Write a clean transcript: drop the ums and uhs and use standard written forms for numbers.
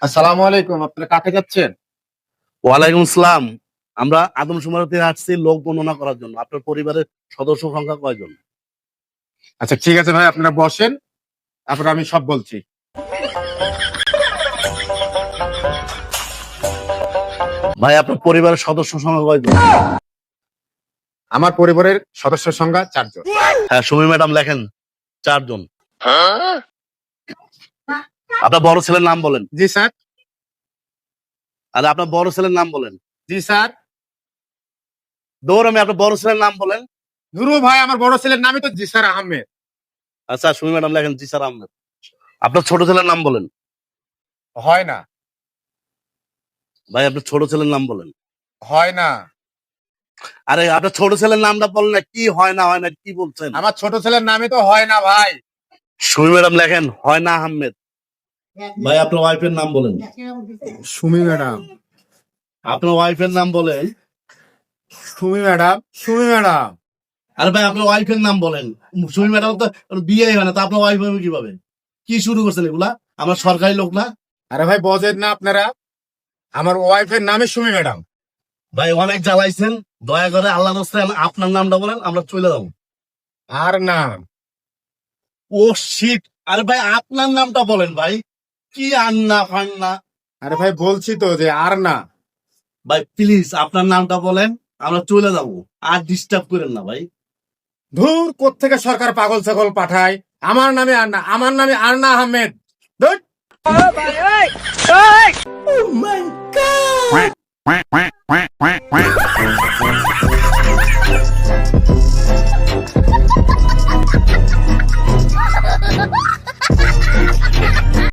আসসালামু আলাইকুম। আপনারা কাকে যাচ্ছেন? ওয়ালাইকুম আসসালাম। আমরা আদমশুমারিতে আসছি লোক গণনা করার জন্য। আপনার পরিবারের সদস্য সংখ্যা কয়জন? আচ্ছা ঠিক আছে ভাই, আপনারা বসেন, তারপর আমি সব বলছি। ভাই আপনার পরিবারের সদস্য সংখ্যা কয়জন? আমার পরিবারের সদস্যের সংখ্যা 4 জন। হ্যাঁ, সুমি ম্যাডাম লেখেন 4 জন। আপনার বড় ছেলের নাম বলেন। জি স্যার। আরে আপনার বড় ছেলের নাম বলেন। জি স্যার। দৌড়ামি আপনার বড় ছেলের নাম বলেন। নুরু ভাই, আমার বড় ছেলের নামই তো জিসার আহমেদ। আচ্ছা, সুমি ম্যাডাম লেখেন জিসার আহমেদ। আপনার ছোট ছেলের নাম বলেন। হয় না। ভাই আপনার ছোট ছেলের নাম বলেন। হয় না। আরে আপনার ছোট ছেলের নামটা বলেন না, কি হয় না কি বলছেন? আমার ছোট ছেলের নামই তো হয় না ভাই। সুমি ম্যাডাম লেখেন হয় না আহমেদ। ভাই আপনার ওয়াইফের নাম বলেন। সুমি ম্যাডাম। আপনার ওয়াইফের নাম বলেন। সুমি ম্যাডাম। সুমি ম্যাডাম। আরে ভাই আপনার ওয়াইফের নাম বলেন। সুমি ম্যাডাম তো বিয়ে হয় না, তো আপনার ওয়াইফ হবে কিভাবে? কি শুরু করছেন এগুলা? আমরা সরকারি লোক না। আরে ভাই বোঝেন না আপনারা, আমার ওয়াইফের নামই সুমি ম্যাডাম। ভাই অনেক জ্বালাইছেন, দয়া করে আল্লাহ রাস্তায় আপনার নামটা বলেন, আমরা চলে যাবো। আর না। ও শিট। আরে ভাই আপনার নামটা বলেন ভাই। কি আন্না ফান্না। আরে ভাই বলছি তো যে আর না। ভাই প্লিজ আপনার নামটা বলেন, আমরা চলে যাবো। আর ডিস্টার্ব করেন না ভাই। ধুর, কোত্থেকে সরকার পাগল ছাগল পাঠায়। আমার নামে আর না, আমার নামে আর না আহমেদ। ধুর। quack, quack, quack, quack, quack, quack.